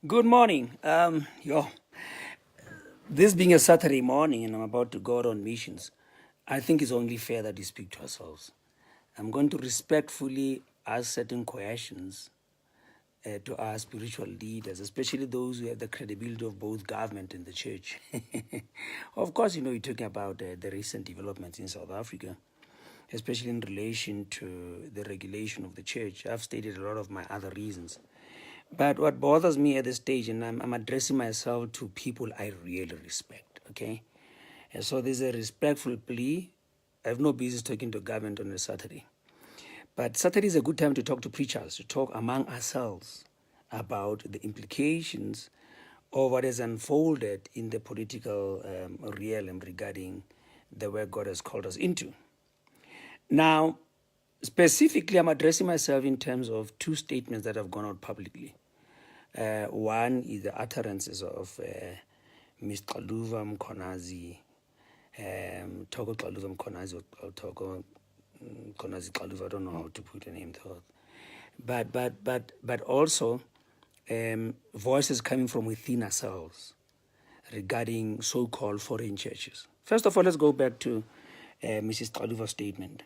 Good morning. This being a Saturday morning and I'm about to go out on missions, I think it's only fair that we speak to ourselves. I'm going to respectfully ask certain questions to our spiritual leaders, especially those who have the credibility of both government and the church. Of course, you're talking about the recent developments in South Africa, especially in relation to the regulation of the church. I've stated a lot of my other reasons. But what bothers me at this stage, and I'm addressing myself to people I really respect, okay? And so there's a respectful plea. I have no business talking to government on a Saturday. But Saturday is a good time to talk to preachers, to talk among ourselves about the implications of what has unfolded in the political realm regarding the work God has called us into. Now, specifically, I'm addressing myself in terms of two statements that have gone out publicly. One is the utterances of Ms. Xaluva Mkhonazi, Toko Xaluva Mkhonazi, or Toko Mkhonazi Xaluva, I don't know how to put her name there. But also voices coming from within ourselves regarding so-called foreign churches. First of all, let's go back to Mrs. Xaluva's statement.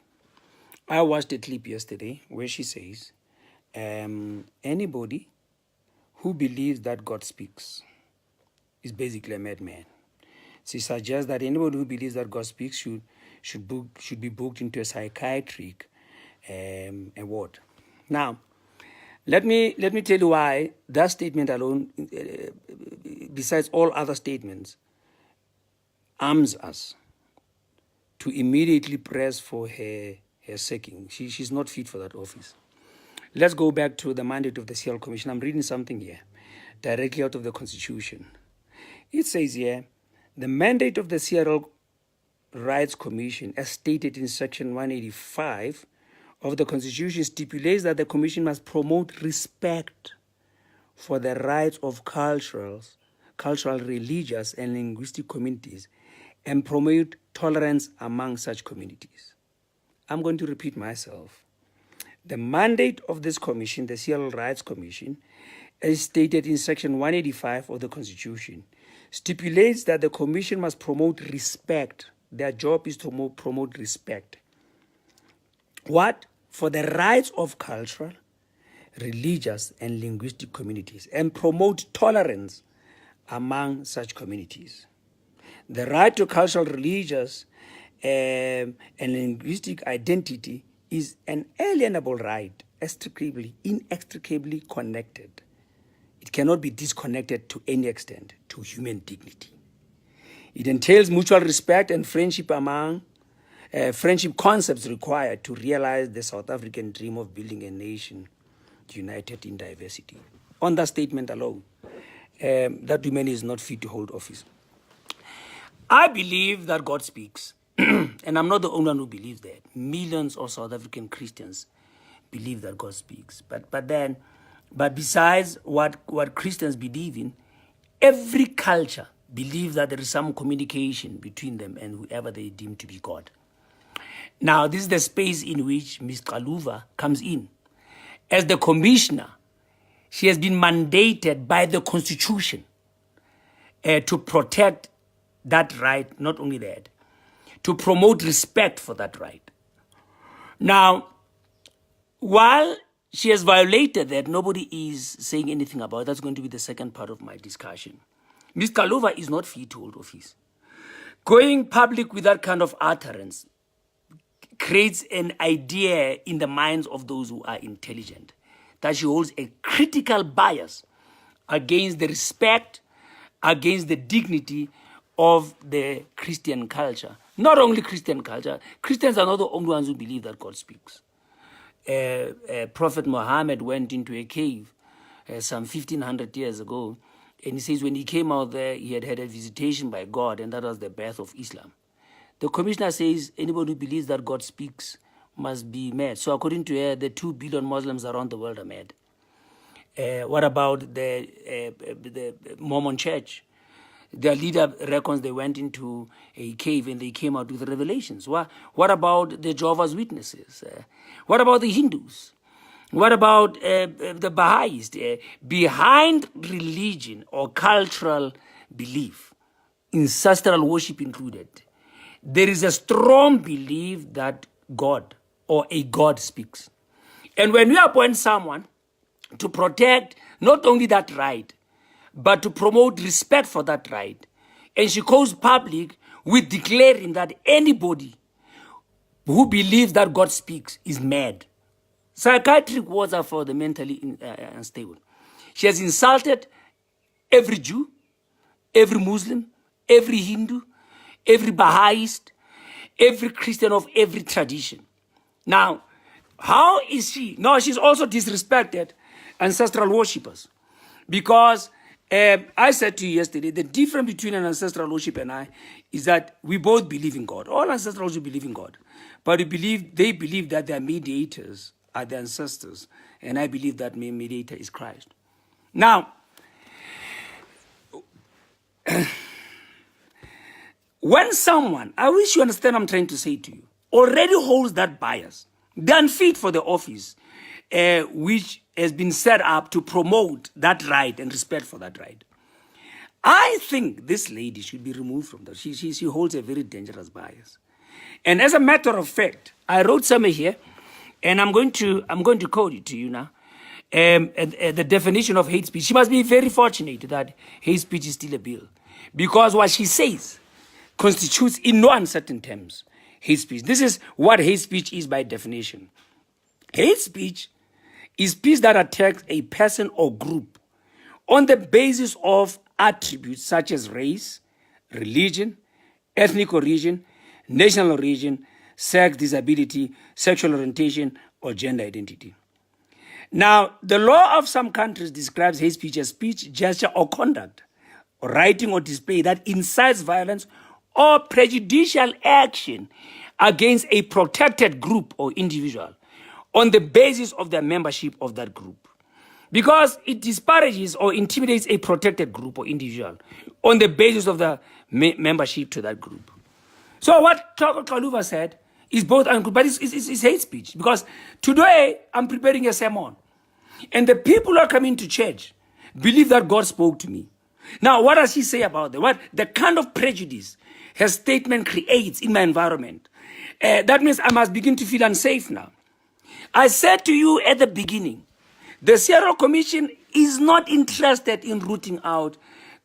I watched a clip yesterday where she says, anybody who believes that God speaks is basically a madman. She suggests that anybody who believes that God speaks should be booked into a psychiatric ward. Now, let me tell you why that statement alone, besides all other statements, arms us to immediately press for her sacking. She's not fit for that office. Let's go back to the mandate of the CL Commission. I'm reading something here, directly out of the Constitution. It says here, the mandate of the CRL Rights Commission, as stated in Section 185 of the Constitution, stipulates that the Commission must promote respect for the rights of cultural, religious, and linguistic communities and promote tolerance among such communities. I'm going to repeat myself. The mandate of this commission, the CRL Rights Commission, as stated in Section 185 of the Constitution, stipulates that the commission must promote respect. Their job is to promote respect. What? For the rights of cultural, religious, and linguistic communities, and promote tolerance among such communities. The right to cultural, religious, and linguistic identity is an alienable right, inextricably connected. It cannot be disconnected to any extent to human dignity. It entails mutual respect and friendship among friendship concepts required to realize the South African dream of building a nation united in diversity. On that statement alone, that woman is not fit to hold office. I believe that God speaks. And I'm not the only one who believes that. Millions of South African Christians believe that God speaks. But besides what Christians believe in, every culture believes that there is some communication between them and whoever they deem to be God. Now, this is the space in which Ms. Xaluva comes in. As the commissioner, she has been mandated by the Constitution to protect that right, not only that, to promote respect for that right. Now, while she has violated that, nobody is saying anything about it. That's going to be the second part of my discussion. Ms. Xaluva is not fit to hold office. Going public with that kind of utterance creates an idea in the minds of those who are intelligent that she holds a critical bias against the respect, against the dignity of the Christian culture. Not only Christian culture, Christians are not the only ones who believe that God speaks. Prophet Muhammad went into a cave some 1500 years ago, and he says when he came out there, he had had a visitation by God, and that was the birth of Islam. The commissioner says anybody who believes that God speaks must be mad. So according to her, the 2 billion Muslims around the world are mad. What about the Mormon church? Their leader reckons they went into a cave and they came out with revelations. What about the Jehovah's Witnesses? What about the Hindus? What about the Baha'is? Behind religion or cultural belief, ancestral worship included, there is a strong belief that God or a God speaks. And when we appoint someone to protect not only that right, but to promote respect for that right, and she goes public with declaring that anybody who believes that God speaks is mad. Psychiatric words are for the mentally unstable. She has insulted every Jew, every Muslim, every Hindu, every Baha'ist, every Christian of every tradition. Now, how is she? No, she's also disrespected ancestral worshippers. Because I said to you yesterday, the difference between an ancestral worship and I is that we both believe in God. All ancestral worship believe in God. But they believe that their mediators are the ancestors. And I believe that mediator is Christ. Now, when someone, I wish you understand what I'm trying to say to you, already holds that bias, they're unfit for the office, which has been set up to promote that right and respect for that right. I think this lady should be removed from that. She holds a very dangerous bias. And as a matter of fact, I wrote somewhere here, and I'm going to quote it to you now. The definition of hate speech. She must be very fortunate that hate speech is still a bill, because what she says constitutes, in no uncertain terms, hate speech. This is what hate speech is by definition. Hate speech is speech that attacks a person or group on the basis of attributes such as race, religion, ethnic origin, national origin, sex, disability, sexual orientation, or gender identity. Now, the law of some countries describes hate speech as speech, gesture, or conduct, or writing or display that incites violence or prejudicial action against a protected group or individual on the basis of their membership of that group. Because it disparages or intimidates a protected group or individual on the basis of the membership to that group. So what Kaluva said is both untrue, but it's hate speech. Because today, I'm preparing a sermon. And the people who are coming to church believe that God spoke to me. Now, what does he say about that? What the kind of prejudice her statement creates in my environment? That means I must begin to feel unsafe now. I said to you at the beginning, the Sierra Commission is not interested in rooting out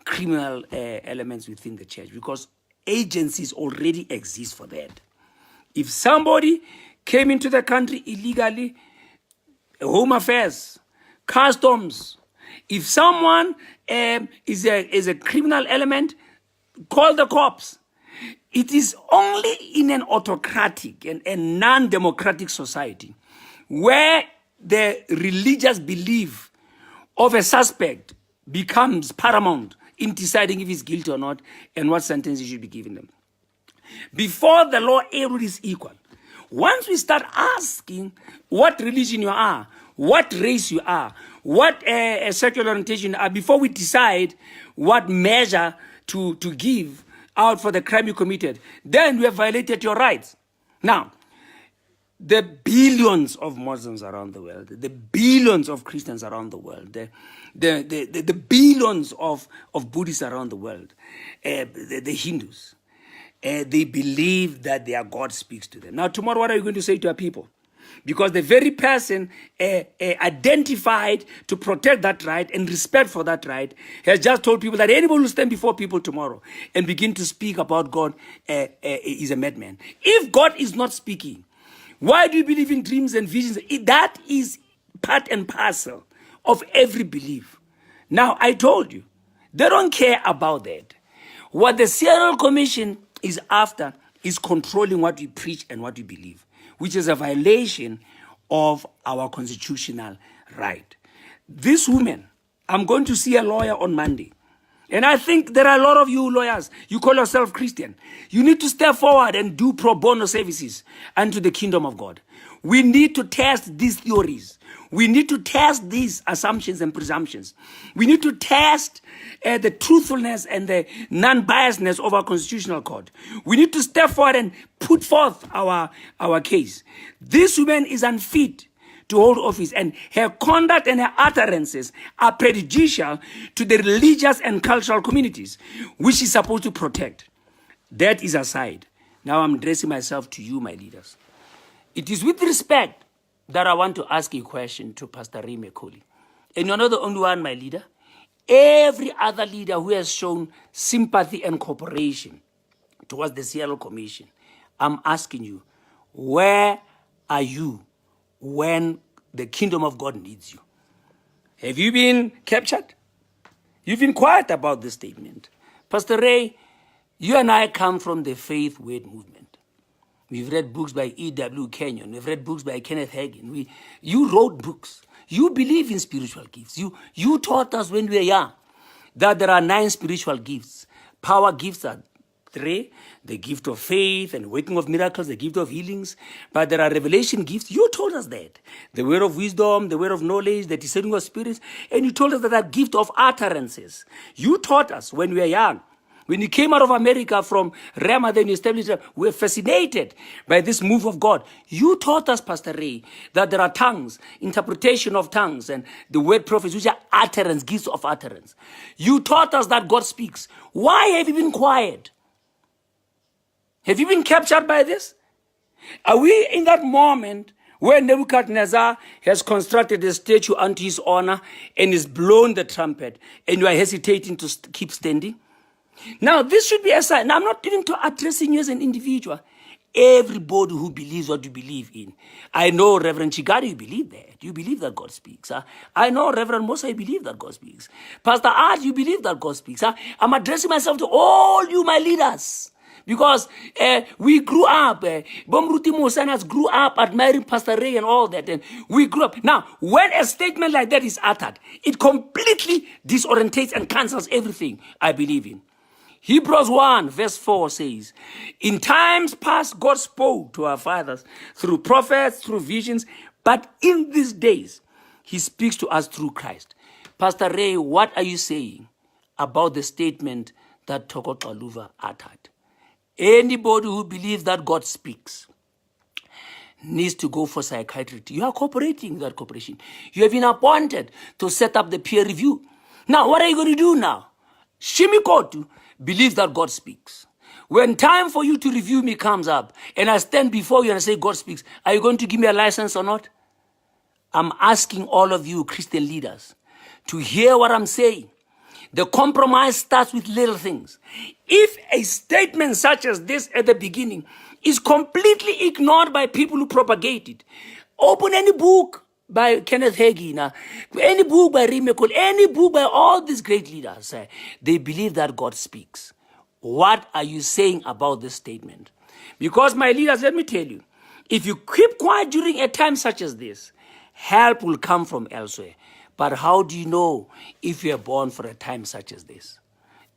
criminal elements within the church, because agencies already exist for that. If somebody came into the country illegally, Home Affairs, Customs, if someone is a criminal element, call the cops. It is only in an autocratic and a non-democratic society where the religious belief of a suspect becomes paramount in deciding if he's guilty or not and what sentence he should be given them. Before the law, everyone is equal. Once we start asking what religion you are, what race you are, what sexual orientation you are, before we decide what measure to give out for the crime you committed, then we have violated your rights. Now, the billions of Muslims around the world, the billions of Christians around the world, the billions of Buddhists around the world, the Hindus, they believe that their God speaks to them. Now, tomorrow, what are you going to say to our people? Because the very person identified to protect that right and respect for that right has just told people that anybody who stand before people tomorrow and begin to speak about God is a madman. If God is not speaking, why do you believe in dreams and visions? That is part and parcel of every belief. Now, I told you, they don't care about that. What the Sierra Commission is after is controlling what we preach and what we believe, which is a violation of our constitutional right. This woman, I'm going to see a lawyer on Monday. And I think there are a lot of you lawyers, you call yourself Christian. You need to step forward and do pro bono services unto the kingdom of God. We need to test these theories. We need to test these assumptions and presumptions. We need to test the truthfulness and the non-biasness of our constitutional court. We need to step forward and put forth our case. This woman is unfit to hold office, and her conduct and her utterances are prejudicial to the religious and cultural communities, which she's supposed to protect. That is aside. Now I'm addressing myself to you, my leaders. It is with respect that I want to ask a question to Pastor Ray Macaulay. And you're not the only one, my leader. Every other leader who has shown sympathy and cooperation towards the Seattle Commission, I'm asking you, where are you when the kingdom of God needs you? Have you been captured? You've been quiet about this statement. Pastor Ray, you and I come from the faith word movement. We've read books by E.W. Kenyon. We've read books by Kenneth Hagin. You wrote books. You believe in spiritual gifts. You taught us when we were young that there are 9 spiritual gifts. Power gifts are 3, the gift of faith and working of miracles, the gift of healings. But there are revelation gifts. You told us that. The word of wisdom, the word of knowledge, the discerning of spirits. And you told us that that gift of utterances. You taught us when we were young. When you came out of America from Rama, then you established, we were fascinated by this move of God. You taught us, Pastor Ray, that there are tongues, interpretation of tongues, and the word prophets, which are utterance, gifts of utterance. You taught us that God speaks. Why have you been quiet? Have you been captured by this? Are we in that moment where Nebuchadnezzar has constructed a statue unto his honor and is blown the trumpet, and you are hesitating to keep standing? Now, this should be a sign. Now, I'm not even addressing you as an individual. Everybody who believes what you believe in. I know, Reverend Chigari, you believe that. You believe that God speaks. I know, Reverend Mosa, you believe that God speaks. Pastor Art, you believe that God speaks. I'm addressing myself to all you, my leaders. Because we grew up, Bomruti Mosanas grew up admiring Pastor Ray and all that. And we grew up. Now, when a statement like that is uttered, it completely disorientates and cancels everything I believe in. Hebrews 1 verse 4 says, in times past God spoke to our fathers through prophets, through visions, but in these days he speaks to us through Christ. Pastor Ray, what are you saying about the statement that Toko Xaluva uttered? Anybody who believes that God speaks needs to go for psychiatry. You are cooperating with that cooperation. You have been appointed to set up the peer review. Now, what are you going to do now? Shimikotu believes that God speaks. When time for you to review me comes up and I stand before you and I say God speaks, are you going to give me a license or not? I'm asking all of you Christian leaders to hear what I'm saying. The compromise starts with little things. If a statement such as this at the beginning is completely ignored by people who propagate it, open any book by Kenneth Hagin, any book by Ray Macaulay, any book by all these great leaders, they believe that God speaks. What are you saying about this statement? Because, my leaders, let me tell you, if you keep quiet during a time such as this, help will come from elsewhere. But how do you know if you are born for a time such as this?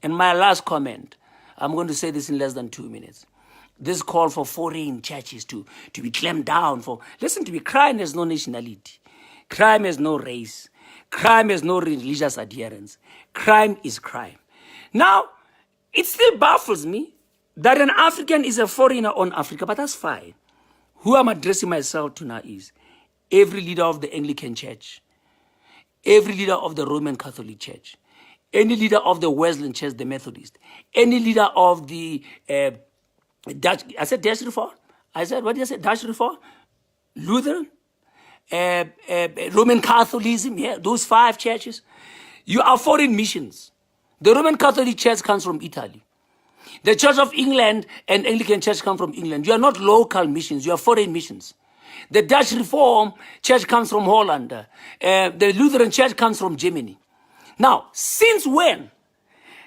And my last comment, I'm going to say this in less than 2 minutes. This call for foreign churches to be clamped down for. Listen to me, crime has no nationality. Crime has no race. Crime has no religious adherence. Crime is crime. Now, it still baffles me that an African is a foreigner on Africa, but that's fine. Who I'm addressing myself to now is every leader of the Anglican Church, every leader of the Roman Catholic Church, any leader of the Wesleyan Church, the Methodist, any leader of the Dutch, I said Dutch Reform? I said, what did I say? Dutch Reform? Lutheran? Roman Catholicism, yeah, those 5 churches. You are foreign missions. The Roman Catholic Church comes from Italy. The Church of England and Anglican Church come from England. You are not local missions, you are foreign missions. The Dutch Reform Church comes from Holland. The Lutheran Church comes from Germany. Now, since when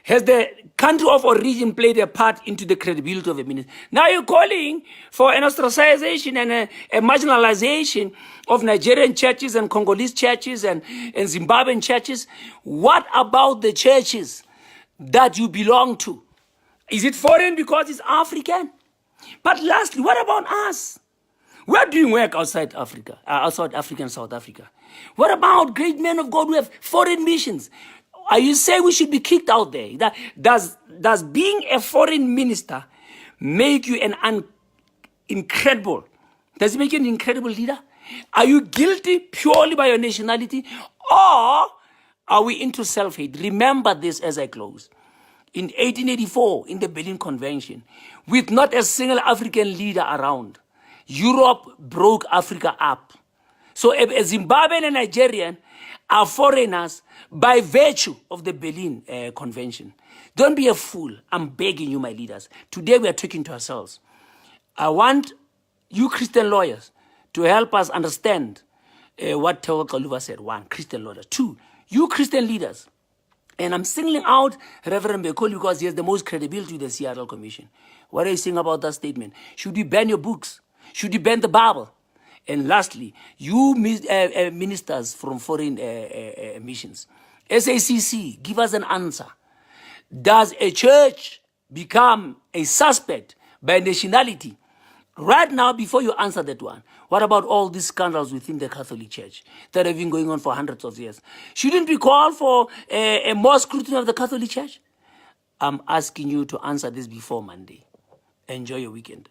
has the country of origin played a part into the credibility of a ministry? Now you're calling for an ostracization and a marginalization of Nigerian churches and Congolese churches and Zimbabwean churches. What about the churches that you belong to? Is it foreign because it's African? But lastly, what about us? We're doing work outside Africa, outside Africa and South Africa. What about great men of God who have foreign missions? Are you saying we should be kicked out there? Does being a foreign minister make you an incredible? Does it make you an incredible leader? Are you guilty purely by your nationality, or are we into self-hate? Remember this as I close. In 1884, in the Berlin Convention, with not a single African leader around, Europe broke Africa up. So a Zimbabwean and Nigerian are foreigners by virtue of the Berlin Convention. Don't be a fool. I'm begging you, my leaders. Today we are talking to ourselves. I want you Christian lawyers to help us understand what Theo Kaluva said. One, Christian lawyers. Two, you Christian leaders. And I'm singling out Reverend Bekoli because he has the most credibility to the Seattle Commission. What are you saying about that statement? Should we ban your books? Should we ban the Bible? And lastly, you ministers from foreign missions, SACC, give us an answer. Does a church become a suspect by nationality? Right now, before you answer that one, what about all these scandals within the Catholic Church that have been going on for hundreds of years? Shouldn't we call for a more scrutiny of the Catholic Church? I'm asking you to answer this before Monday. Enjoy your weekend.